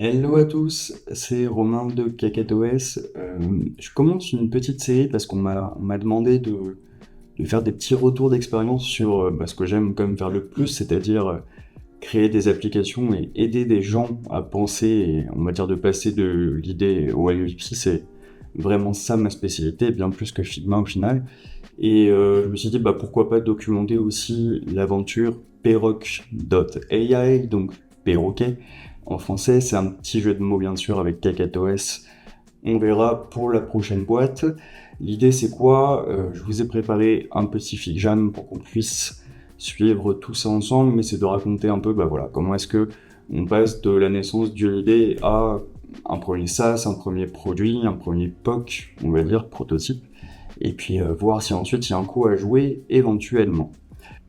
Hello à tous, c'est Romain de KKTOS. Je commence une petite série parce qu'on m'a demandé de faire des petits retours d'expérience sur ce que j'aime comme faire le plus, c'est-à-dire créer des applications et aider des gens à penser et on va dire de passer de l'idée au MVP. C'est vraiment ça ma spécialité, bien plus que Figma au final. Et je me suis dit pourquoi pas documenter aussi l'aventure Perrock.ai, donc perroquet. En français, c'est un petit jeu de mots bien sûr avec KKTOS. On verra pour la prochaine boîte. L'idée c'est quoi? Je vous ai préparé un petit fiction pour qu'on puisse suivre tout ça ensemble, mais c'est de raconter un peu comment est-ce que on passe de la naissance d'une idée à un premier SaaS, un premier produit, un premier POC, on va dire, prototype, et puis voir si ensuite il y a un coup à jouer éventuellement.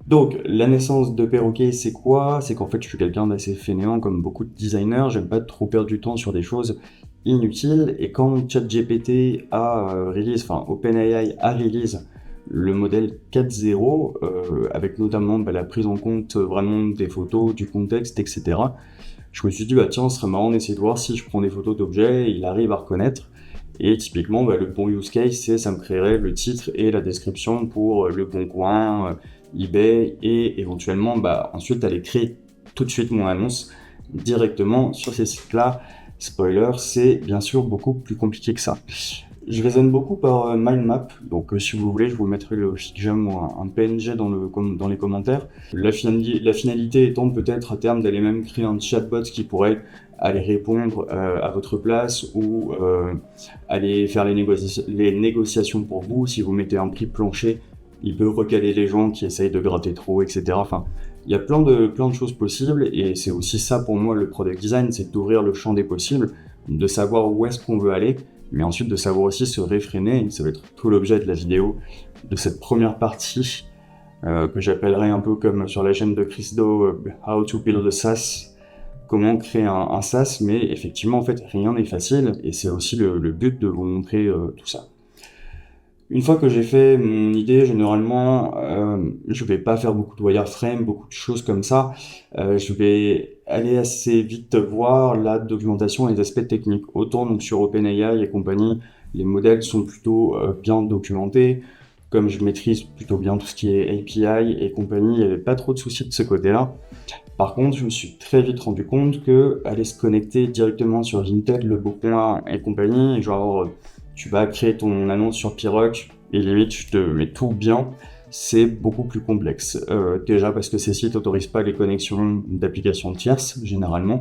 Donc, la naissance de Perroquet, c'est quoi? C'est qu'en fait, je suis quelqu'un d'assez fainéant, comme beaucoup de designers. J'aime pas trop perdre du temps sur des choses inutiles. Et quand ChatGPT a OpenAI a release le modèle 4.0, avec notamment la prise en compte vraiment des photos, du contexte, etc., je me suis dit, tiens, ce serait marrant d'essayer de voir si je prends des photos d'objets, il arrive à reconnaître. Et typiquement, le bon use case, c'est ça me créerait le titre et la description pour Le Bon Coin, eBay, et éventuellement, ensuite, aller créer tout de suite mon annonce directement sur ces sites-là. Spoiler, c'est bien sûr beaucoup plus compliqué que ça. Je raisonne beaucoup par mind map, donc si vous voulez, je vous mettrai le fiction ou un PNG dans les commentaires. La finalité étant peut-être à terme d'aller même créer un chatbot qui pourrait aller répondre à votre place ou aller faire les négociations pour vous. Si vous mettez un prix plancher, il peut recaler les gens qui essayent de gratter trop, etc. Enfin, il y a plein de choses possibles et c'est aussi ça pour moi le product design, c'est d'ouvrir le champ des possibles, de savoir où est-ce qu'on veut aller, mais ensuite de savoir aussi se réfréner. Et ça va être tout l'objet de la vidéo, de cette première partie que j'appellerai un peu comme sur la chaîne de Chris Do, How to Build a SaaS, comment créer un SaaS, mais effectivement en fait rien n'est facile et c'est aussi le but de vous montrer tout ça. Une fois que j'ai fait mon idée, généralement, je vais pas faire beaucoup de wireframe, beaucoup de choses comme ça. Je vais aller assez vite voir la documentation et les aspects techniques. Autant donc sur OpenAI et compagnie, les modèles sont plutôt bien documentés. Comme je maîtrise plutôt bien tout ce qui est API et compagnie, il n'y avait pas trop de soucis de ce côté-là. Par contre, je me suis très vite rendu compte que aller se connecter directement sur Vinted, Le Bon Coin et compagnie, genre tu vas créer ton annonce sur Piroc et limite je te mets tout bien, c'est beaucoup plus complexe. Déjà parce que ces sites n'autorisent pas les connexions d'applications tierces, généralement.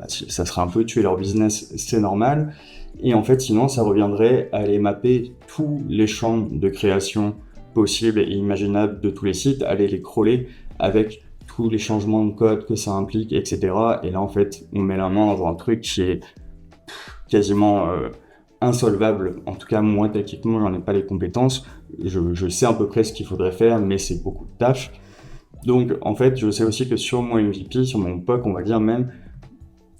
Ça serait un peu tuer leur business, c'est normal. Et en fait, sinon, ça reviendrait à aller mapper tous les champs de création possibles et imaginables de tous les sites, aller les crawler avec tous les changements de code que ça implique, etc. Et là, en fait, on met la main dans un truc qui est quasiment insolvable. En tout cas, moi, techniquement, j'en ai pas les compétences. Je sais à peu près ce qu'il faudrait faire, mais c'est beaucoup de tâches. Donc, en fait, je sais aussi que sur mon MVP, sur mon POC, on va dire même,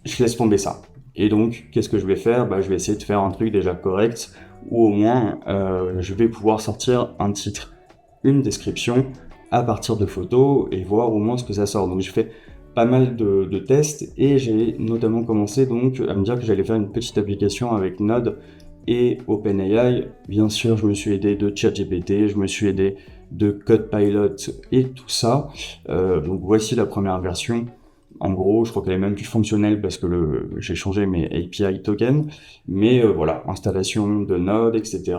je laisse tomber ça. Et donc, qu'est-ce que je vais faire? Je vais essayer de faire un truc déjà correct, ou au moins, je vais pouvoir sortir un titre, une description, à partir de photos, et voir au moins ce que ça sort. Donc, j'ai fait pas mal de tests, et j'ai notamment commencé donc à me dire que j'allais faire une petite application avec Node et OpenAI. Bien sûr, je me suis aidé de ChatGPT, je me suis aidé de CodePilot et tout ça. Donc, voici la première version. En gros, je crois qu'elle est même plus fonctionnelle parce que j'ai changé mes API tokens. Mais voilà, installation de Node, etc.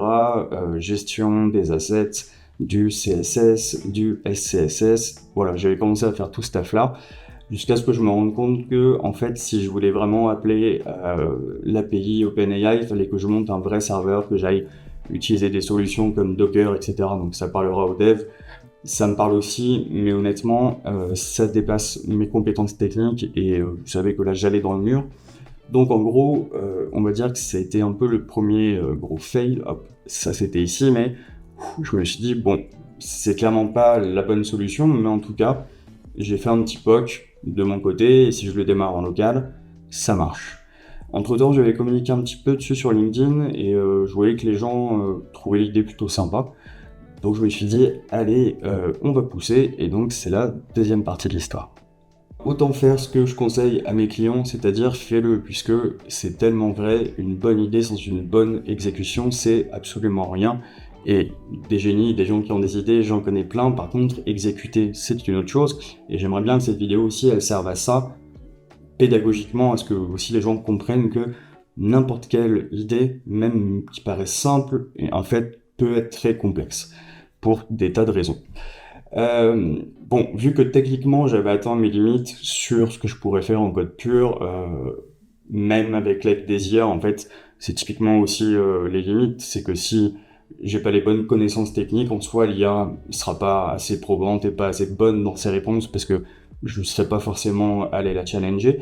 Gestion des assets, du CSS, du SCSS. Voilà, j'avais commencé à faire tout ce taf-là. Jusqu'à ce que je me rende compte que, en fait, si je voulais vraiment appeler l'API OpenAI, il fallait que je monte un vrai serveur, que j'aille utiliser des solutions comme Docker, etc. Donc ça parlera aux devs. Ça me parle aussi, mais honnêtement, ça dépasse mes compétences techniques et vous savez que là, j'allais dans le mur. Donc en gros, on va dire que ça a été un peu le premier gros fail. Hop, ça c'était ici, mais je me suis dit, bon, c'est clairement pas la bonne solution, mais en tout cas, j'ai fait un petit POC de mon côté, et si je le démarre en local, ça marche. Entre-temps, j'avais communiqué un petit peu dessus sur LinkedIn, et je voyais que les gens trouvaient l'idée plutôt sympa. Donc je me suis dit, allez, on va pousser, et donc c'est la deuxième partie de l'histoire. Autant faire ce que je conseille à mes clients, c'est-à-dire fais-le, puisque c'est tellement vrai, une bonne idée sans une bonne exécution, c'est absolument rien. Et des génies, des gens qui ont des idées, j'en connais plein. Par contre, exécuter, c'est une autre chose. Et j'aimerais bien que cette vidéo aussi, elle serve à ça, pédagogiquement, à ce que aussi les gens comprennent que n'importe quelle idée, même qui paraît simple, en fait, peut être très complexe, pour des tas de raisons. Bon, vu que techniquement j'avais atteint mes limites sur ce que je pourrais faire en code pur, même avec l'aide des IA, en fait, c'est typiquement aussi les limites. C'est que si j'ai pas les bonnes connaissances techniques, en soi, l'IA sera pas assez probante et pas assez bonne dans ses réponses parce que je ne serai pas forcément allé la challenger.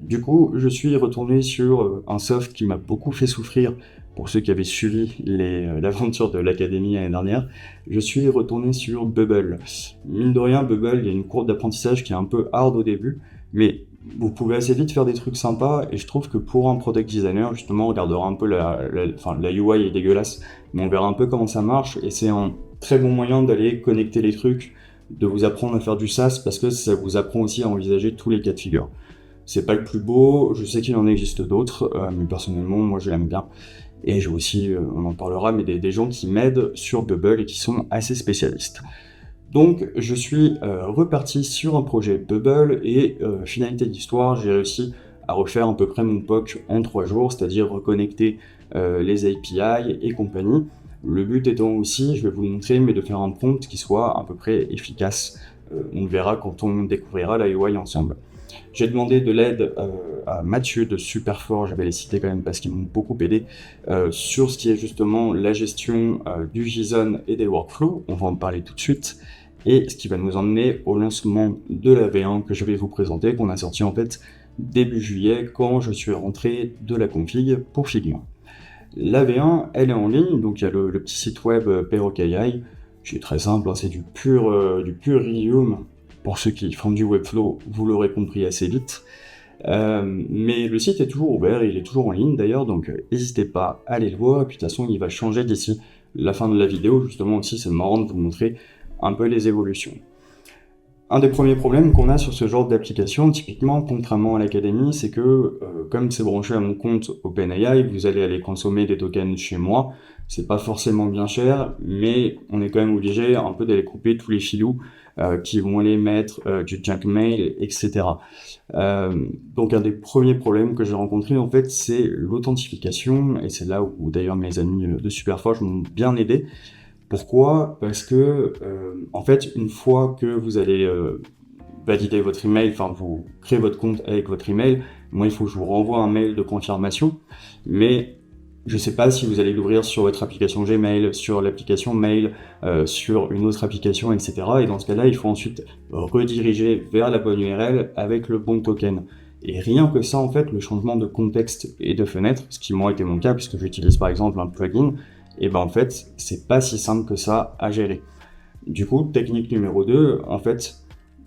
Du coup, je suis retourné sur un soft qui m'a beaucoup fait souffrir pour ceux qui avaient suivi l'aventure de l'académie l'année dernière. Je suis retourné sur Bubble. Mine de rien, Bubble, il y a une courbe d'apprentissage qui est un peu hard au début, mais vous pouvez assez vite faire des trucs sympas, et je trouve que pour un product designer, justement, on regardera un peu la UI est dégueulasse, mais on verra un peu comment ça marche, et c'est un très bon moyen d'aller connecter les trucs, de vous apprendre à faire du SaaS, parce que ça vous apprend aussi à envisager tous les cas de figure. C'est pas le plus beau, je sais qu'il en existe d'autres, mais personnellement, moi je l'aime bien. Et j'ai aussi, on en parlera, mais des gens qui m'aident sur Bubble et qui sont assez spécialistes. Donc je suis reparti sur un projet Bubble et finalité d'histoire, j'ai réussi à refaire à peu près mon POC en 3 jours, c'est-à-dire reconnecter les API et compagnie. Le but étant aussi, je vais vous le montrer, mais de faire un prompt qui soit à peu près efficace. On le verra quand on découvrira la UI ensemble. J'ai demandé de l'aide à Mathieu de Superfort, je vais les citer quand même parce qu'ils m'ont beaucoup aidé, sur ce qui est justement la gestion du JSON et des workflows, on va en parler tout de suite, et ce qui va nous emmener au lancement de la V1 que je vais vous présenter, qu'on a sorti en fait début juillet quand je suis rentré de la config pour Figma. La V1, elle est en ligne, donc il y a le petit site web Perrock.ai, qui est très simple, hein, c'est du pur Rhelium. Pour ceux qui font du Webflow, vous l'aurez compris assez vite. Mais le site est toujours ouvert, il est toujours en ligne d'ailleurs, donc n'hésitez pas à aller le voir. Et puis de toute façon, il va changer d'ici la fin de la vidéo. Justement aussi, c'est marrant de vous montrer un peu les évolutions. Un des premiers problèmes qu'on a sur ce genre d'application, typiquement, contrairement à l'académie, c'est que comme c'est branché à mon compte OpenAI, vous allez aller consommer des tokens chez moi. C'est pas forcément bien cher, mais on est quand même obligé un peu d'aller couper tous les filous qui vont aller mettre du junk mail, etc. Donc un des premiers problèmes que j'ai rencontrés, en fait, c'est l'authentification, et c'est là où d'ailleurs mes amis de Superforge m'ont bien aidé. Pourquoi ? Parce que, en fait, une fois que vous allez valider votre email, enfin vous créez votre compte avec votre email, moi il faut que je vous renvoie un mail de confirmation, mais je ne sais pas si vous allez l'ouvrir sur votre application Gmail, sur l'application Mail, sur une autre application, etc. Et dans ce cas-là, il faut ensuite rediriger vers la bonne URL avec le bon token. Et rien que ça, en fait, le changement de contexte et de fenêtre, ce qui moi été mon cas, puisque j'utilise par exemple un plugin, et ben en fait, c'est pas si simple que ça à gérer. Du coup, technique numéro 2, en fait,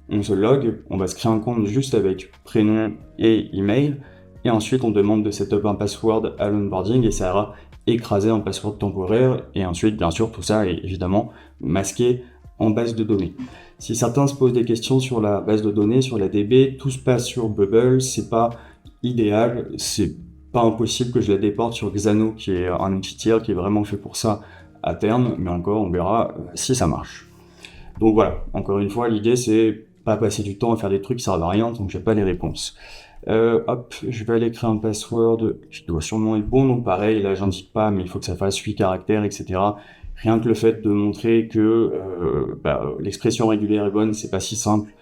on se log, on va se créer un compte juste avec prénom et email, et ensuite on demande de setup un password à l'onboarding et ça ira écraser un password temporaire, et ensuite, bien sûr, tout ça est évidemment masqué en base de données. Si certains se posent des questions sur la base de données, sur la DB, tout se passe sur Bubble, c'est pas idéal, c'est pas impossible que je la déporte sur Xano, qui est un outil tiers qui est vraiment fait pour ça à terme, mais encore on verra si ça marche. Donc voilà, encore une fois, l'idée c'est pas passer du temps à faire des trucs qui servent à rien, donc j'ai pas les réponses. Hop, je vais aller créer un password qui doit sûrement être bon, donc pareil, là j'indique pas, mais il faut que ça fasse 8 caractères, etc. Rien que le fait de montrer que l'expression régulière est bonne, c'est pas si simple,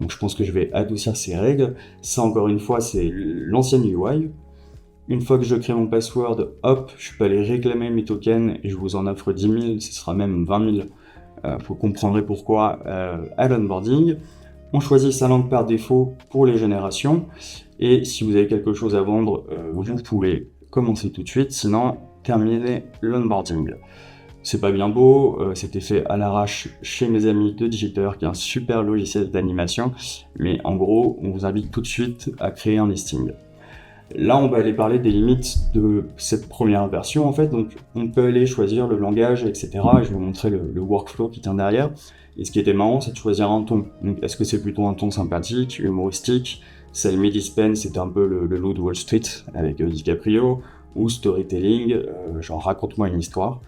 donc je pense que je vais adoucir ces règles. Ça encore une fois, c'est l'ancienne UI. Une fois que je crée mon password, hop, je peux aller réclamer mes tokens et je vous en offre 10 000, ce sera même 20 000. Vous comprendrez pourquoi à l'onboarding. On choisit sa langue par défaut pour les générations. Et si vous avez quelque chose à vendre, vous pouvez commencer tout de suite, sinon terminez l'onboarding. C'est pas bien beau, c'était fait à l'arrache chez mes amis de Digiteur, qui est un super logiciel d'animation, mais en gros, on vous invite tout de suite à créer un listing. Là, on va aller parler des limites de cette première version, en fait. Donc, on peut aller choisir le langage, etc. Et je vais vous montrer le workflow qui tient derrière. Et ce qui était marrant, c'est de choisir un ton. Donc, est-ce que c'est plutôt un ton sympathique, humoristique? Selmy Dispense, c'était un peu le loup de Wall Street avec DiCaprio, ou storytelling, genre raconte-moi une histoire.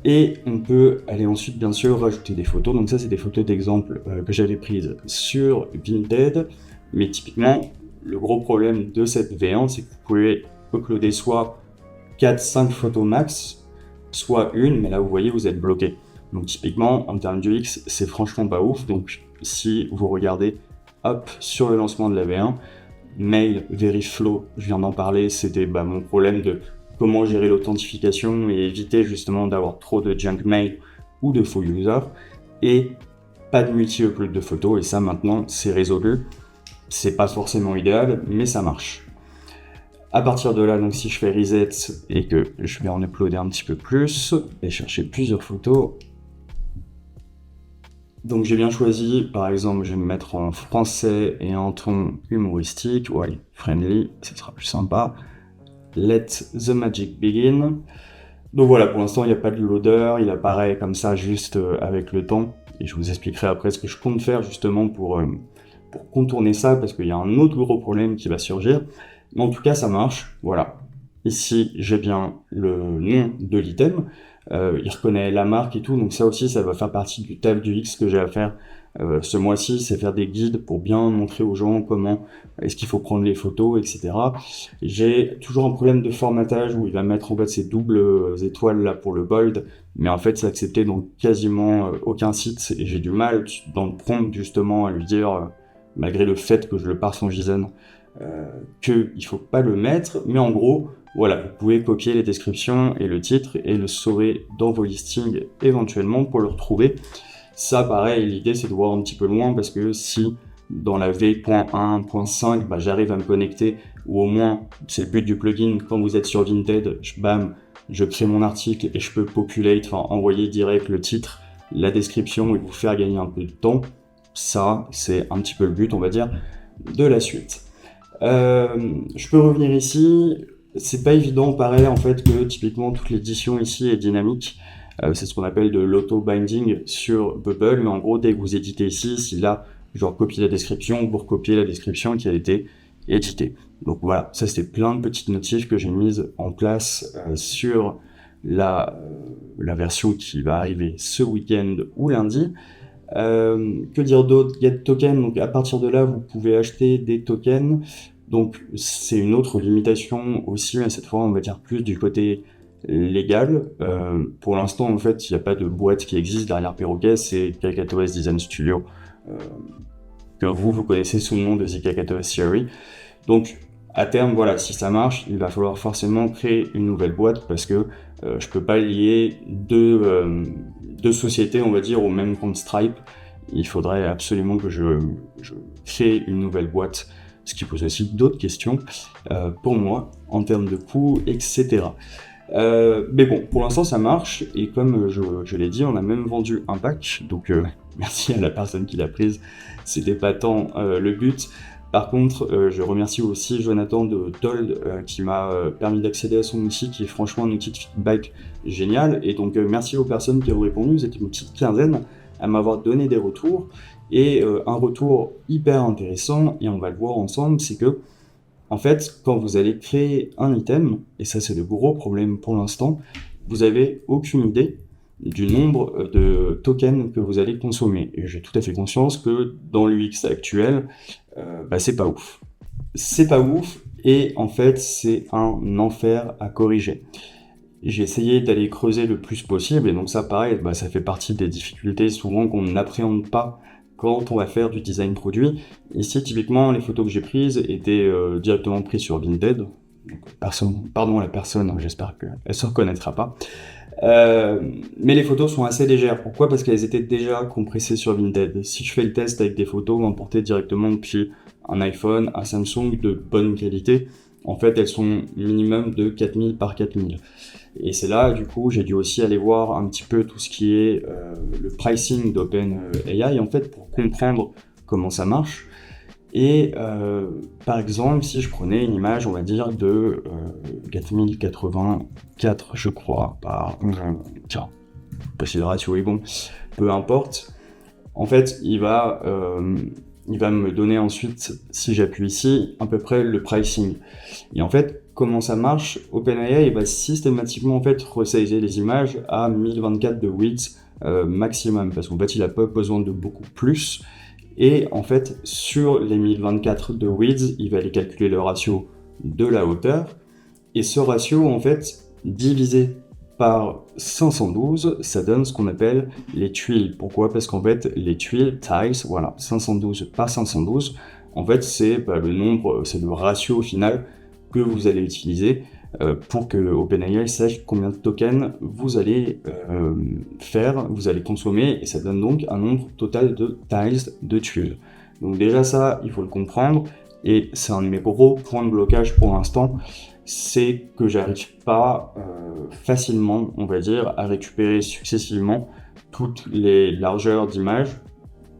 Et on peut aller ensuite, bien sûr, rajouter des photos. Donc ça, c'est des photos d'exemple que j'avais prises sur Vinted. Mais typiquement, le gros problème de cette V1, c'est que vous pouvez uploader soit 4-5 photos max, soit une, mais là, vous voyez, vous êtes bloqué. Donc typiquement, en termes d'UX, c'est franchement pas ouf. Donc si vous regardez, hop, sur le lancement de la V1, Mail, Veriflow, je viens d'en parler, c'était mon problème de comment gérer l'authentification et éviter justement d'avoir trop de junk mail ou de faux users, et pas de multi-upload de photos, et ça maintenant c'est résolu. C'est pas forcément idéal, mais ça marche. À partir de là, donc si je fais reset et que je vais en uploader un petit peu plus, et chercher plusieurs photos, donc j'ai bien choisi, par exemple, je vais me mettre en français et en ton humoristique, ou allez, friendly, ce sera plus sympa. Let the magic begin. Donc voilà, pour l'instant, il n'y a pas de loader, il apparaît comme ça juste avec le temps. Et je vous expliquerai après ce que je compte faire justement pour contourner ça, parce qu'il y a un autre gros problème qui va surgir. Mais en tout cas, ça marche. Voilà. Ici, j'ai bien le nom de l'item. Il reconnaît la marque et tout, donc ça aussi, ça va faire partie du taf du X que j'ai à faire ce mois-ci, c'est faire des guides pour bien montrer aux gens comment est-ce qu'il faut prendre les photos, etc. J'ai toujours un problème de formatage où il va mettre en fait ces doubles étoiles là pour le bold, mais en fait c'est accepté dans quasiment aucun site, et j'ai du mal dans le prompt justement à lui dire, malgré le fait que je le parse en JSON, qu'il faut pas le mettre, mais en gros, voilà, vous pouvez copier les descriptions et le titre et le sauver dans vos listings éventuellement pour le retrouver. Ça, pareil, l'idée c'est de voir un petit peu loin, parce que si dans la V.1.5, j'arrive à me connecter, ou au moins, c'est le but du plugin, quand vous êtes sur Vinted, je crée mon article et je peux envoyer direct le titre, la description et vous faire gagner un peu de temps. Ça, c'est un petit peu le but, on va dire, de la suite. Je peux revenir ici. C'est pas évident, pareil, en fait, que typiquement toute l'édition ici est dynamique. C'est ce qu'on appelle de l'auto-binding sur Bubble, mais en gros, dès que vous éditez ici, si là, je recopie la description, vous recopiez la description qui a été éditée. Donc voilà, ça c'était plein de petites notifs que j'ai mises en place sur la version qui va arriver ce week-end ou lundi. Que dire d'autre? Get token, donc à partir de là, vous pouvez acheter des tokens. Donc c'est une autre limitation aussi, mais cette fois on va dire plus du côté légal. Pour l'instant, en fait, il n'y a pas de boîte qui existe derrière Perroquet, c'est KakatoS Design Studio, que vous connaissez sous le nom de The KakatoS Theory. Donc, à terme, voilà, si ça marche, il va falloir forcément créer une nouvelle boîte, parce que je peux pas lier deux sociétés, on va dire, au même compte Stripe. Il faudrait absolument que je crée une nouvelle boîte, ce qui pose aussi d'autres questions pour moi, en termes de coûts, etc. Mais bon, pour l'instant ça marche, et comme je l'ai dit, on a même vendu un pack, donc merci à la personne qui l'a prise, c'était pas tant le but. Par contre, je remercie aussi Jonathan de Told qui m'a permis d'accéder à son outil, qui est franchement un outil de feedback génial, et donc merci aux personnes qui ont répondu, vous êtes une petite quinzaine à m'avoir donné des retours, et un retour hyper intéressant, et on va le voir ensemble, c'est que en fait, quand vous allez créer un item, et ça c'est le gros problème pour l'instant, vous avez aucune idée du nombre de tokens que vous allez consommer. Et j'ai tout à fait conscience que dans l'UX actuel, c'est pas ouf. C'est pas ouf, et en fait c'est un enfer à corriger. J'ai essayé d'aller creuser le plus possible, et donc ça pareil, ça fait partie des difficultés souvent qu'on n'appréhende pas quand on va faire du design produit. Ici, typiquement, les photos que j'ai prises étaient directement prises sur Vinted. Donc, pardon à la personne, j'espère qu'elle ne se reconnaîtra pas. Mais les photos sont assez légères. Pourquoi? Parce qu'elles étaient déjà compressées sur Vinted. Si je fais le test avec des photos importées directement depuis un iPhone, un Samsung de bonne qualité, en fait, elles sont minimum de 4000 par 4000. Et c'est là, du coup, j'ai dû aussi aller voir un petit peu tout ce qui est le pricing d'OpenAI, en fait, pour comprendre comment ça marche. Et par exemple, si je prenais une image, on va dire, de 4084, je crois, tiens, pas si le ratio est bon, peu importe. En fait, il va me donner ensuite, si j'appuie ici, à peu près le pricing. Et en fait, comment ça marche? OpenAI va systématiquement en fait resizer les images à 1024 de width maximum, parce qu'en fait, il n'a pas besoin de beaucoup plus. Et en fait, sur les 1024 de width, il va aller calculer le ratio de la hauteur. Et ce ratio, en fait, divisé par 512, ça donne ce qu'on appelle les tuiles. Pourquoi? Parce qu'en fait, les tuiles, tiles, voilà, 512 par 512, en fait, c'est le nombre, c'est le ratio final que vous allez utiliser pour que OpenAI sache combien de tokens vous allez faire, vous allez consommer, et ça donne donc un nombre total de tiles, de tuiles. Donc déjà ça, il faut le comprendre, et c'est un de mes gros points de blocage pour l'instant, c'est que j'arrive pas facilement, on va dire, à récupérer successivement toutes les largeurs d'images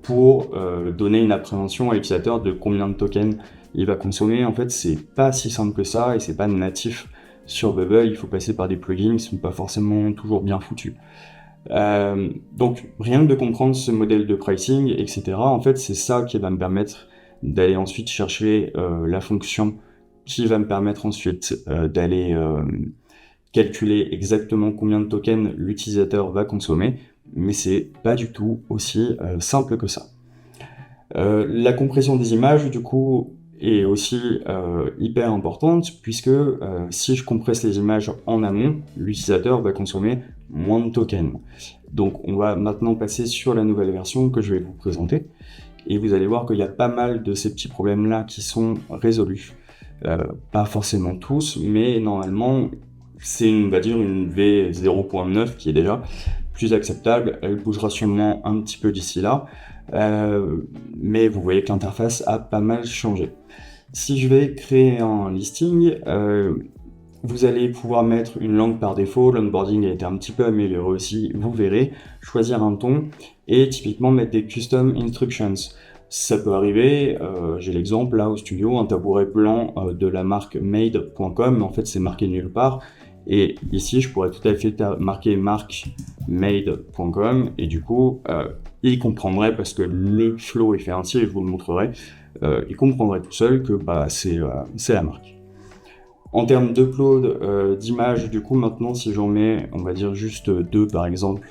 pour donner une appréhension à l'utilisateur de combien de tokens il va consommer. En fait, c'est pas si simple que ça, et c'est pas natif sur Bubble. Il faut passer par des plugins qui sont pas forcément toujours bien foutus. Donc, rien que de comprendre ce modèle de pricing, etc., en fait, c'est ça qui va me permettre d'aller ensuite chercher la fonction qui va me permettre ensuite d'aller calculer exactement combien de tokens l'utilisateur va consommer, mais c'est pas du tout aussi simple que ça. La compression des images, du coup, est aussi hyper importante, puisque si je compresse les images en amont, l'utilisateur va consommer moins de tokens. Donc on va maintenant passer sur la nouvelle version que je vais vous présenter, et vous allez voir qu'il y a pas mal de ces petits problèmes-là qui sont résolus. Pas forcément tous, mais normalement, c'est on va dire une V0.9 qui est déjà plus acceptable. Elle bougera sûrement un petit peu d'ici là, mais vous voyez que l'interface a pas mal changé. Si je vais créer un listing, vous allez pouvoir mettre une langue par défaut. L'onboarding a été un petit peu amélioré aussi, vous verrez. Choisir un ton et typiquement mettre des custom instructions. Ça peut arriver, j'ai l'exemple là au studio, un tabouret blanc de la marque made.com, mais en fait c'est marqué nulle part. Et ici, je pourrais tout à fait marquer marque made.com, et du coup, il comprendrait, parce que le flow est fait ainsi, et je vous le montrerai, il comprendrait tout seul que c'est la marque. En termes d'upload d'images, du coup, maintenant, si j'en mets, on va dire juste 2 par exemple,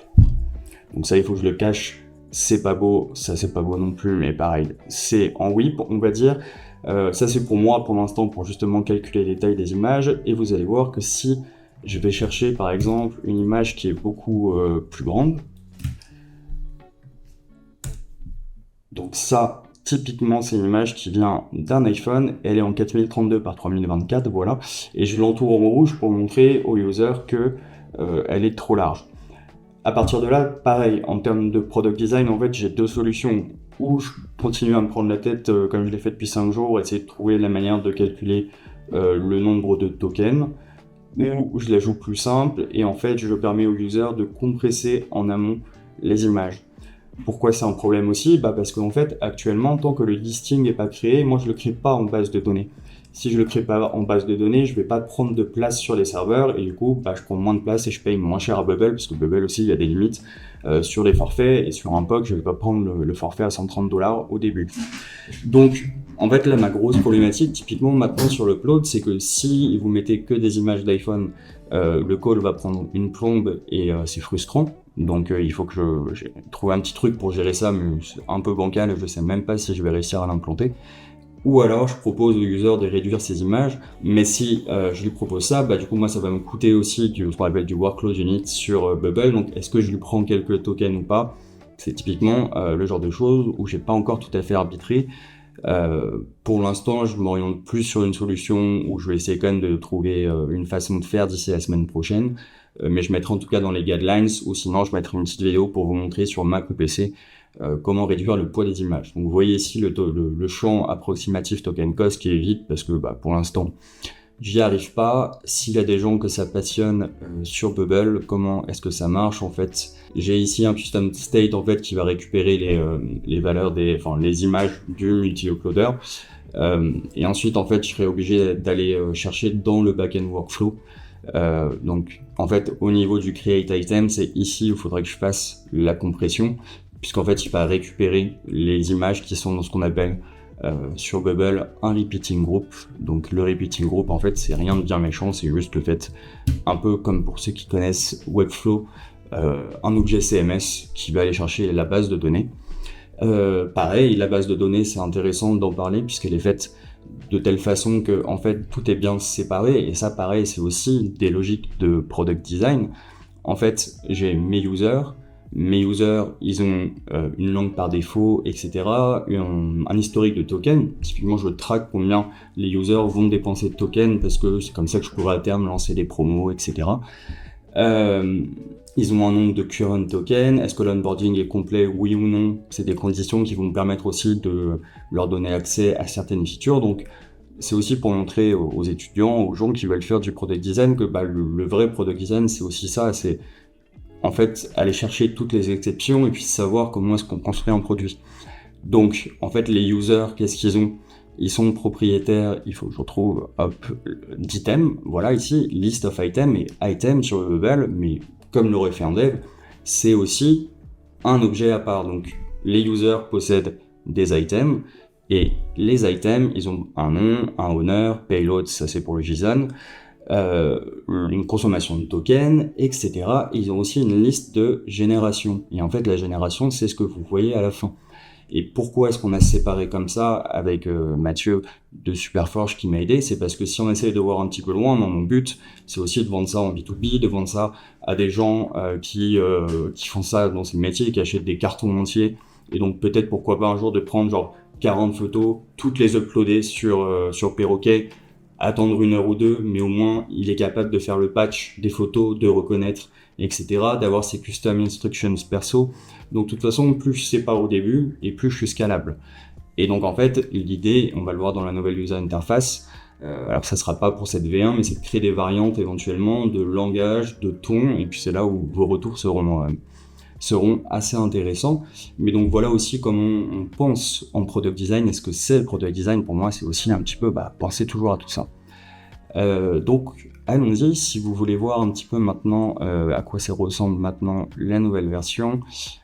donc ça, il faut que je le cache. C'est pas beau, ça c'est pas beau non plus, mais pareil, c'est en WIP, on va dire. Ça c'est pour moi, pour l'instant, pour justement calculer les tailles des images, et vous allez voir que si je vais chercher par exemple une image qui est beaucoup plus grande, donc ça, typiquement, c'est une image qui vient d'un iPhone, elle est en 4032 par 3024, voilà, et je l'entoure en rouge pour montrer au user que elle est trop large. À partir de là, pareil, en termes de product design, en fait, j'ai 2 solutions. Ou je continue à me prendre la tête, comme je l'ai fait depuis 5 jours, essayer de trouver la manière de calculer le nombre de tokens, ou je la joue plus simple, et en fait, je permets au user de compresser en amont les images. Pourquoi c'est un problème aussi? Parce qu'en fait, actuellement, tant que le listing n'est pas créé, moi je le crée pas en base de données. Si je le crée pas en base de données, je vais pas prendre de place sur les serveurs, et du coup, je prends moins de place et je paye moins cher à Bubble, parce que Bubble aussi, il y a des limites sur les forfaits, et sur un POC, je vais pas prendre le forfait à 130$ au début. Donc, en fait, là, ma grosse problématique, typiquement maintenant sur l'upload, c'est que si vous mettez que des images d'iPhone, le call va prendre une plombe, et c'est frustrant. Donc il faut que je trouve un petit truc pour gérer ça, mais c'est un peu bancal et je sais même pas si je vais réussir à l'implanter. Ou alors je propose au user de réduire ses images, mais si je lui propose ça, du coup moi ça va me coûter aussi ce qu'on appelle du workload unit sur Bubble, donc est-ce que je lui prends quelques tokens ou pas? C'est typiquement le genre de choses où j'ai pas encore tout à fait arbitré. Pour l'instant, je m'oriente plus sur une solution où je vais essayer quand même de trouver une façon de faire d'ici la semaine prochaine, mais je mettrai en tout cas dans les guidelines, ou sinon je mettrai une petite vidéo pour vous montrer sur Mac ou PC comment réduire le poids des images. Donc vous voyez ici le champ approximatif token cost qui est vide, parce que pour l'instant j'y arrive pas. S'il y a des gens que ça passionne sur Bubble, comment est-ce que ça marche en fait? J'ai ici un custom state en fait qui va récupérer les valeurs les images du multi-uploader. Et ensuite en fait je serai obligé d'aller chercher dans le backend workflow. Donc en fait au niveau du create item, c'est ici où il faudrait que je fasse la compression, puisqu'en fait il va récupérer les images qui sont dans ce qu'on appelle sur Bubble un repeating group. Donc le repeating group en fait c'est rien de bien méchant, c'est juste le fait, un peu comme pour ceux qui connaissent Webflow, un objet CMS qui va aller chercher la base de données. Pareil, la base de données c'est intéressant d'en parler puisqu'elle est faite de telle façon que en fait tout est bien séparé, et ça pareil c'est aussi des logiques de product design. En fait j'ai mes users, ils ont une langue par défaut, etc. Un historique de tokens. Typiquement, je traque combien les users vont dépenser de tokens parce que c'est comme ça que je pourrais à terme lancer des promos, etc. Ils ont un nombre de current tokens. Est-ce que l'onboarding est complet, oui ou non? C'est des conditions qui vont me permettre aussi de leur donner accès à certaines features. Donc, c'est aussi pour montrer aux étudiants, aux gens qui veulent faire du product design que le vrai product design, c'est aussi ça. C'est en fait aller chercher toutes les exceptions et puis savoir comment est-ce qu'on construit un produit. Donc, en fait, les users, qu'est-ce qu'ils ont? Ils sont propriétaires, il faut que je retrouve, d'items. Voilà, ici, list of items, et item sur le Bubble, mais comme l'aurait fait un dev, c'est aussi un objet à part. Donc, les users possèdent des items, et les items, ils ont un nom, un owner, payload, ça c'est pour le JSON, une consommation de tokens, etc. Ils ont aussi une liste de génération. Et en fait, la génération, c'est ce que vous voyez à la fin. Et pourquoi est-ce qu'on a séparé comme ça avec Mathieu de Superforge qui m'a aidé? C'est parce que si on essaye de voir un petit peu loin, mon but, c'est aussi de vendre ça en B2B, de vendre ça à des gens qui font ça dans ces métiers, qui achètent des cartons entiers. Et donc peut-être pourquoi pas un jour de prendre genre 40 photos, toutes les uploader sur Perroquet, attendre 1 heure ou 2, mais au moins il est capable de faire le patch des photos, de reconnaître, etc., d'avoir ses custom instructions perso. Donc de toute façon, plus je sépare au début, et plus je suis scalable. Et donc en fait, l'idée, on va le voir dans la nouvelle user interface, alors ça sera pas pour cette V1, mais c'est de créer des variantes éventuellement de langage, de ton, et puis c'est là où vos retours seront assez intéressants. Mais donc voilà aussi comment on pense en product design. Est-ce que c'est le product design? Pour moi, c'est aussi un petit peu penser toujours à tout ça. Donc allons-y, si vous voulez voir un petit peu maintenant à quoi ça ressemble maintenant la nouvelle version,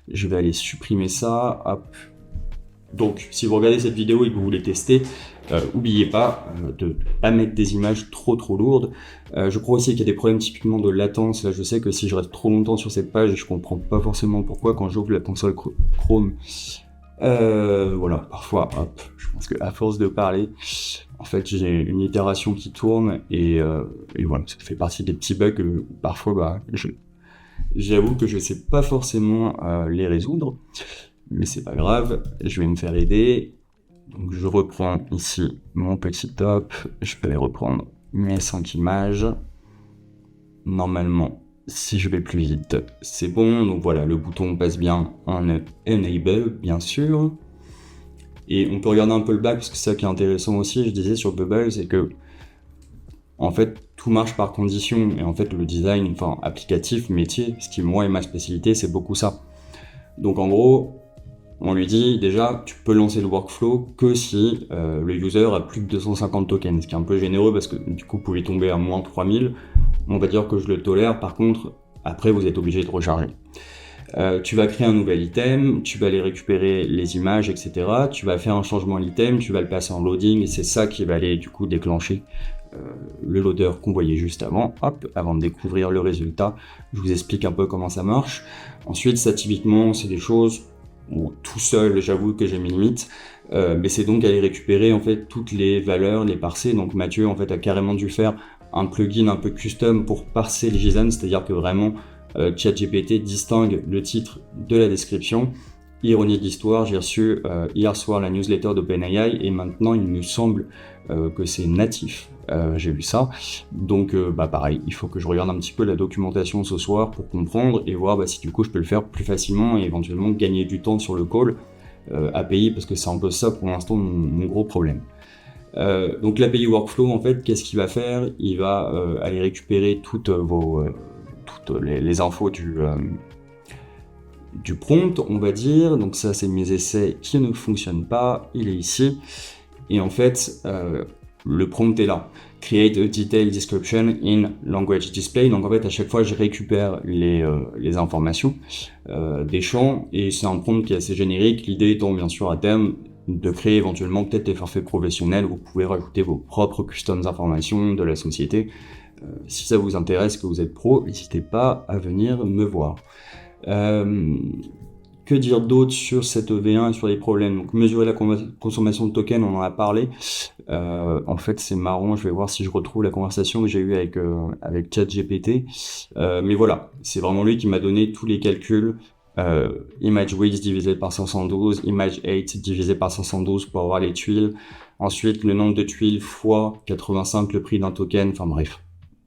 je vais aller supprimer ça, hop. Donc si vous regardez cette vidéo et que vous voulez tester, n'oubliez pas de ne pas mettre des images trop lourdes. Je crois aussi qu'il y a des problèmes typiquement de latence. Là je sais que si je reste trop longtemps sur cette page, je comprends pas forcément pourquoi quand j'ouvre la console Chrome. Voilà, parfois, hop, je pense qu'à force de parler, en fait, j'ai une itération qui tourne et voilà, ça fait partie des petits bugs que parfois, j'avoue que je sais pas forcément les résoudre, mais c'est pas grave, je vais me faire aider. Donc je reprends ici mon petit top, je vais aller reprendre mes 5 images. Normalement, si je vais plus vite, c'est bon. Donc voilà, le bouton passe bien en Enable, bien sûr. Et on peut regarder un peu le back, parce que c'est ça qui est intéressant aussi, je disais sur Bubble, c'est que en fait, tout marche par condition. Et en fait, le design, applicatif, métier, ce qui moi est ma spécialité, c'est beaucoup ça. Donc en gros, on lui dit déjà, tu peux lancer le workflow que si le user a plus de 250 tokens, ce qui est un peu généreux parce que du coup, vous pouvez tomber à moins 3000. On va dire que je le tolère, par contre, après, vous êtes obligé de recharger. Tu vas créer un nouvel item, tu vas aller récupérer les images, etc. Tu vas faire un changement à l'item, tu vas le passer en loading, et c'est ça qui va aller du coup déclencher le loader qu'on voyait juste avant. Hop, avant de découvrir le résultat, je vous explique un peu comment ça marche. Ensuite, ça typiquement, c'est des choses où tout seul, j'avoue que j'ai mes limites, mais c'est donc aller récupérer en fait toutes les valeurs, les parser. Donc Mathieu en fait a carrément dû faire un plugin un peu custom pour parser les JSON, c'est-à-dire que vraiment ChatGPT distingue le titre de la description. Ironie de l'histoire, j'ai reçu hier soir la newsletter d'OpenAI et maintenant il me semble que c'est natif. J'ai vu ça, donc pareil, il faut que je regarde un petit peu la documentation ce soir pour comprendre et voir si du coup je peux le faire plus facilement et éventuellement gagner du temps sur le call API, parce que c'est un peu ça pour l'instant mon gros problème. Donc l'API Workflow, en fait, qu'est-ce qu'il va faire? Il va aller récupérer toutes les infos du prompt, on va dire. Donc ça, c'est mes essais qui ne fonctionnent pas. Il est ici. Et en fait, le prompt est là. Create a detailed description in language display. Donc en fait, à chaque fois, je récupère les informations des champs. Et c'est un prompt qui est assez générique. L'idée étant, bien sûr, à terme, de créer éventuellement peut-être des forfaits professionnels où vous pouvez rajouter vos propres customs informations de la société. Si ça vous intéresse, que vous êtes pro, n'hésitez pas à venir me voir. Que dire d'autre sur cette V1 et sur les problèmes? Donc mesurer la consommation de tokens, on en a parlé. En fait, c'est marrant, je vais voir si je retrouve la conversation que j'ai eue avec ChatGPT. Mais voilà, c'est vraiment lui qui m'a donné tous les calculs. Image width divisé par 512, image height divisé par 512 pour avoir les tuiles. Ensuite, le nombre de tuiles fois 85, le prix d'un token. Enfin bref,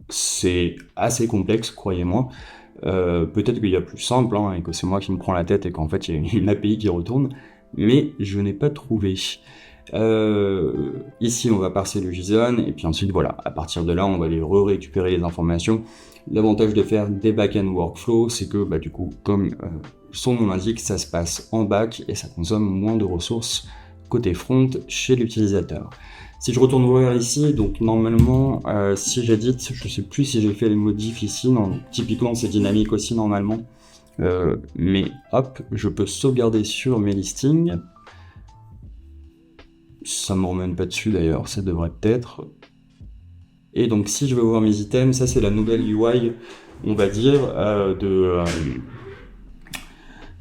c'est assez complexe, croyez-moi. Peut-être qu'il y a plus simple, hein, et que c'est moi qui me prends la tête et qu'en fait il y a une API qui retourne, mais je n'ai pas trouvé. Ici on va parser le JSON, et puis ensuite voilà, à partir de là on va aller récupérer les informations. L'avantage de faire des back-end workflows, c'est que du coup, comme son nom l'indique, ça se passe en back et ça consomme moins de ressources côté front chez l'utilisateur. Si je retourne voir ici, donc normalement, si j'édite, je sais plus si j'ai fait les modifs ici, non, typiquement c'est dynamique aussi normalement, mais hop, je peux sauvegarder sur mes listings. Ça me remène pas dessus d'ailleurs, ça devrait peut-être. Et donc si je veux voir mes items, ça c'est la nouvelle UI, on va dire,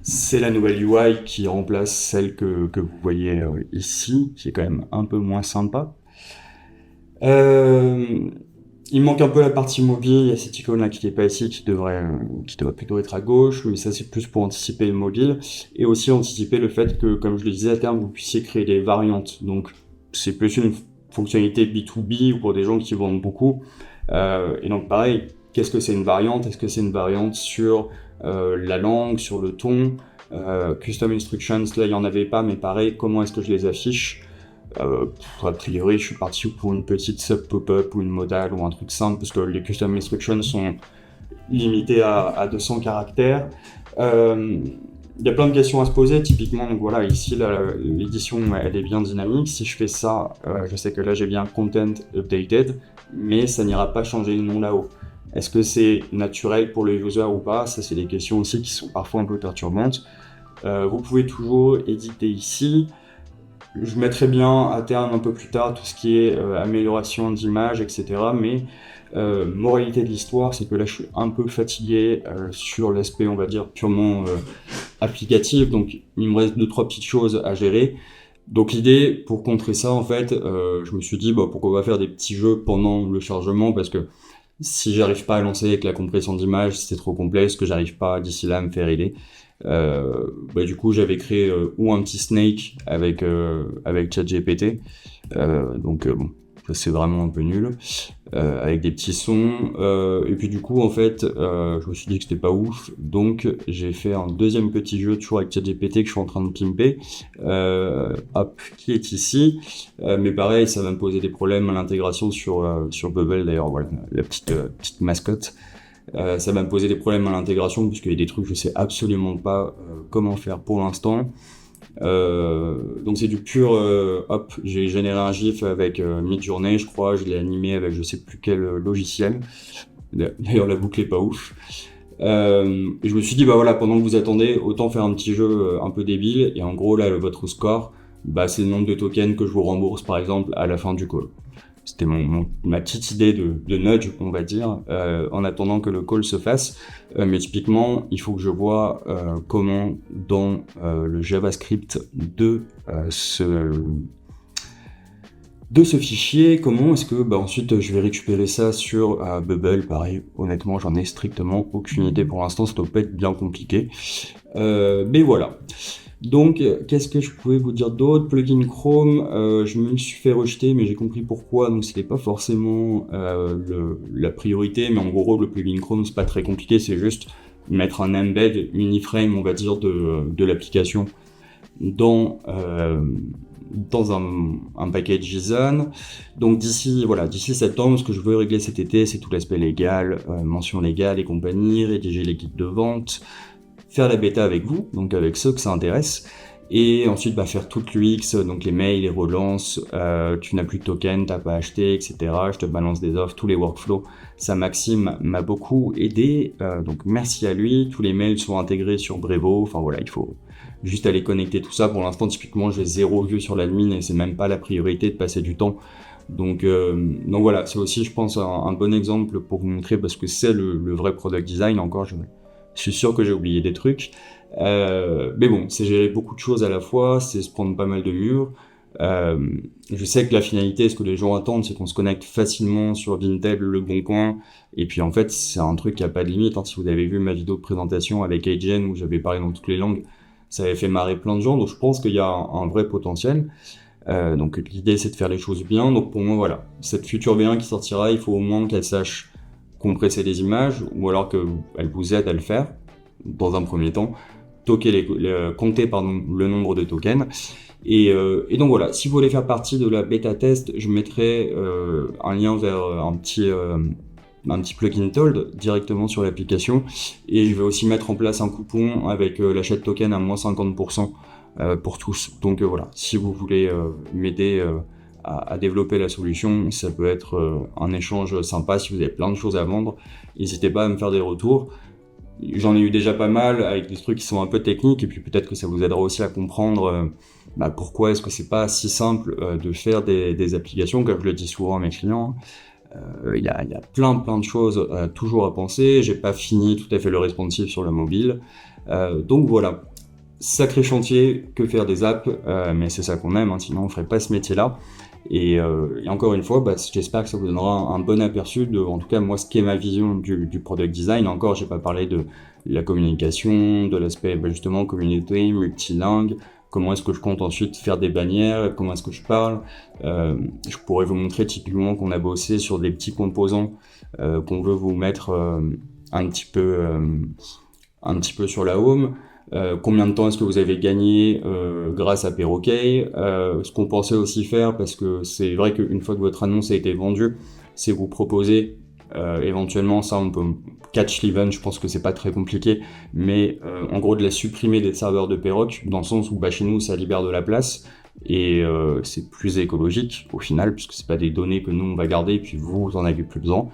c'est la nouvelle UI qui remplace celle que vous voyez ici, qui est quand même un peu moins sympa. Il manque un peu la partie mobile, il y a cette icône là qui n'est pas ici, qui devrait plutôt être à gauche, mais ça c'est plus pour anticiper le mobile, et aussi anticiper le fait que, comme je le disais, à terme vous puissiez créer des variantes. Donc c'est plus une fonctionnalité B2B ou pour des gens qui vendent beaucoup. Et donc pareil, qu'est-ce que c'est une variante? Est-ce que c'est une variante sur la langue, sur le ton? Custom instructions, là il n'y en avait pas, mais pareil, comment est-ce que je les affiche? A priori, je suis parti pour une petite sub pop-up ou une modale ou un truc simple, parce que les custom instructions sont limitées à 200 caractères. Il y a plein de questions à se poser, typiquement, donc voilà, ici, l'édition, elle est bien dynamique. Si je fais ça, je sais que là, j'ai bien content updated, mais ça n'ira pas changer le nom là-haut. Est-ce que c'est naturel pour le user ou pas? Ça, c'est des questions aussi qui sont parfois un peu perturbantes. Vous pouvez toujours éditer ici. Je mettrai bien à terme un peu plus tard tout ce qui est amélioration d'image, etc. Mais moralité de l'histoire, c'est que là je suis un peu fatigué sur l'aspect, on va dire, purement applicatif. Donc il me reste 2-3 petites choses à gérer. Donc l'idée, pour contrer ça, en fait, je me suis dit pourquoi pas faire des petits jeux pendant le chargement, parce que si j'arrive pas à lancer avec la compression d'image, c'est trop complexe, que j'arrive pas d'ici là à me faire aider. Du coup j'avais créé ou un petit snake avec ChatGPT, donc bon, ça c'est vraiment un peu nul, avec des petits sons, et puis du coup en fait je me suis dit que c'était pas ouf, donc j'ai fait un deuxième petit jeu toujours avec ChatGPT que je suis en train de pimper, qui est ici, mais pareil ça va me poser des problèmes à l'intégration sur Bubble. D'ailleurs voilà la petite mascotte. Ça va me poser des problèmes à l'intégration puisqu'il y a des trucs que je sais absolument pas comment faire pour l'instant. Donc c'est du pur j'ai généré un GIF avec Midjourney, je crois, je l'ai animé avec je sais plus quel logiciel. D'ailleurs la boucle est pas ouf. Et je me suis dit voilà, pendant que vous attendez, autant faire un petit jeu un peu débile, et en gros là votre score, c'est le nombre de tokens que je vous rembourse par exemple à la fin du call. C'était ma petite idée de nudge, on va dire, en attendant que le call se fasse. Mais typiquement, il faut que je vois comment, dans le JavaScript de ce fichier, comment est-ce que ensuite je vais récupérer ça sur Bubble. Pareil, honnêtement, j'en ai strictement aucune idée pour l'instant, ça doit pas être bien compliqué. Mais voilà. Donc, qu'est-ce que je pouvais vous dire d'autre? Plugin Chrome, je me suis fait rejeter, mais j'ai compris pourquoi, donc c'était pas forcément la priorité, mais en gros, le plugin Chrome, c'est pas très compliqué, c'est juste mettre un embed, une iframe, on va dire, de l'application dans dans un package JSON. Donc d'ici septembre, ce que je veux régler cet été, c'est tout l'aspect légal, mention légale et compagnie, rédiger les guides de vente, faire la bêta avec vous, donc avec ceux que ça intéresse, et ensuite faire toute l'UX, donc les mails, les relances, tu n'as plus de token, t'as pas acheté, etc. Je te balance des offres, tous les workflows. Ça, Maxime m'a beaucoup aidé, donc merci à lui. Tous les mails sont intégrés sur Brevo, enfin voilà, il faut juste aller connecter tout ça. Pour l'instant, typiquement, j'ai 0 vue sur l'admin et c'est même pas la priorité de passer du temps. Donc voilà, c'est aussi, je pense, un bon exemple pour vous montrer, parce que c'est le vrai product design. Encore, je suis sûr que j'ai oublié des trucs. Mais bon, c'est gérer beaucoup de choses à la fois, c'est se prendre pas mal de murs. Je sais que la finalité, ce que les gens attendent, c'est qu'on se connecte facilement sur Vinted, Le Bon Coin, et puis en fait, c'est un truc qui a pas de limite. Si vous avez vu ma vidéo de présentation avec Agen, où j'avais parlé dans toutes les langues, ça avait fait marrer plein de gens, donc je pense qu'il y a un vrai potentiel. Donc l'idée, c'est de faire les choses bien. Donc pour moi, voilà, cette future V1 qui sortira, il faut au moins qu'elle sache compresser les images, ou alors qu'elle vous aide à le faire, dans un premier temps, compter le nombre de tokens. Et donc voilà, si vous voulez faire partie de la bêta test, je mettrai un lien vers un petit plugin Told directement sur l'application, et je vais aussi mettre en place un coupon avec l'achat de token à moins 50% pour tous. Donc voilà, si vous voulez m'aider à développer la solution, ça peut être un échange sympa. Si vous avez plein de choses à vendre, n'hésitez pas à me faire des retours. J'en ai eu déjà pas mal avec des trucs qui sont un peu techniques, et puis peut-être que ça vous aidera aussi à comprendre pourquoi est-ce que c'est pas si simple de faire des applications. Comme je le dis souvent à mes clients, il y a plein de choses toujours à penser. J'ai pas fini tout à fait le responsive sur le mobile, donc voilà, sacré chantier que faire des apps, mais c'est ça qu'on aime, sinon on ferait pas ce métier-là. Et encore une fois, j'espère que ça vous donnera un bon aperçu de, en tout cas moi, ce qu'est ma vision du product design. Encore, j'ai pas parlé de la communication, de l'aspect justement communauté, multilingue, comment est-ce que je compte ensuite faire des bannières, comment est-ce que je parle. Je pourrais vous montrer typiquement qu'on a bossé sur des petits composants qu'on veut vous mettre un petit peu sur la home. Combien de temps est-ce que vous avez gagné grâce à Perroquet, ce qu'on pensait aussi faire, parce que c'est vrai qu'une fois que votre annonce a été vendue, c'est vous proposer éventuellement, ça on peut catch l'event, je pense que c'est pas très compliqué, mais en gros de la supprimer des serveurs de Perroc, dans le sens où chez nous ça libère de la place, et c'est plus écologique au final, puisque c'est pas des données que nous on va garder et puis vous en avez plus besoin.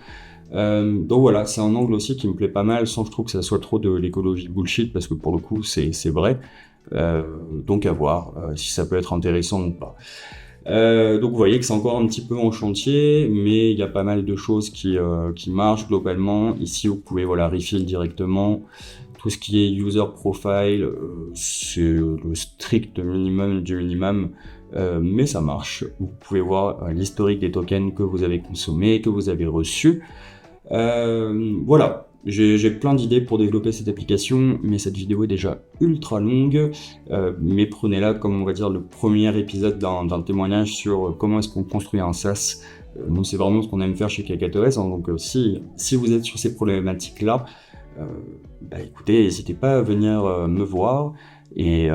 Donc voilà, c'est un angle aussi qui me plaît pas mal, sans que je trouve que ça soit trop de l'écologie bullshit, parce que pour le coup c'est vrai. Donc à voir si ça peut être intéressant ou pas. Donc vous voyez que c'est encore un petit peu en chantier, mais il y a pas mal de choses qui marchent globalement. Ici vous pouvez refill directement. Tout ce qui est user profile, c'est le strict minimum du minimum, mais ça marche. Vous pouvez voir l'historique des tokens que vous avez consommés, que vous avez reçus. Voilà, j'ai plein d'idées pour développer cette application, mais cette vidéo est déjà ultra longue. Mais prenez-la comme, on va dire, le premier épisode d'un témoignage sur comment est-ce qu'on construit un SaaS. Nous, c'est vraiment ce qu'on aime faire chez KakaoTOS, donc si vous êtes sur ces problématiques-là, écoutez, n'hésitez pas à venir me voir. Et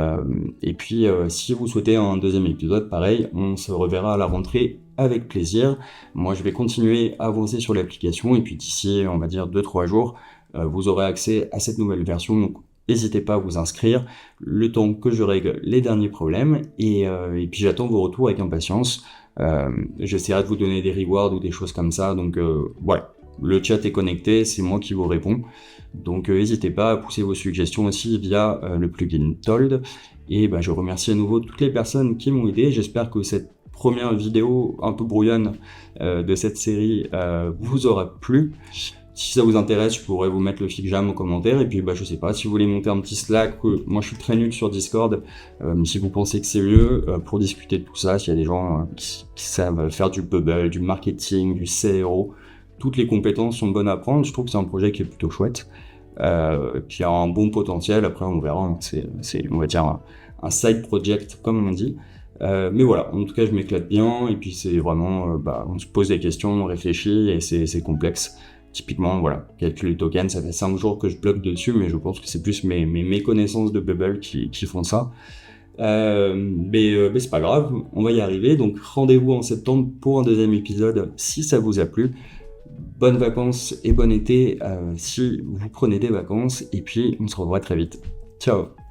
puis, si vous souhaitez un deuxième épisode, pareil, on se reverra à la rentrée avec plaisir. Moi, je vais continuer à avancer sur l'application, et puis d'ici, on va dire 2-3 jours, vous aurez accès à cette nouvelle version. Donc, n'hésitez pas à vous inscrire, le temps que je règle les derniers problèmes, et puis j'attends vos retours avec impatience. J'essaierai de vous donner des rewards ou des choses comme ça, donc voilà. Le chat est connecté, c'est moi qui vous réponds. Donc n'hésitez pas à pousser vos suggestions aussi via le plugin Told. Et je remercie à nouveau toutes les personnes qui m'ont aidé. J'espère que cette première vidéo un peu brouillonne de cette série vous aura plu. Si ça vous intéresse, je pourrais vous mettre le FigJam en commentaire. Et puis je sais pas, si vous voulez monter un petit Slack, moi je suis très nul sur Discord, mais si vous pensez que c'est mieux pour discuter de tout ça, s'il y a des gens qui savent faire du bubble, du marketing, du CRO, toutes les compétences sont bonnes à prendre. Je trouve que c'est un projet qui est plutôt chouette, qui a un bon potentiel. Après on verra, c'est on va dire un side project comme on dit. Mais voilà, en tout cas je m'éclate bien, et puis c'est vraiment, on se pose des questions, on réfléchit, et c'est complexe. Typiquement, voilà, calculer le token, ça fait 5 jours que je bloque dessus, mais je pense que c'est plus mes connaissances de Bubble qui font ça. Mais c'est pas grave, on va y arriver. Donc rendez-vous en septembre pour un deuxième épisode si ça vous a plu. Bonnes vacances et bon été si vous prenez des vacances. Et puis on se revoit très vite. Ciao!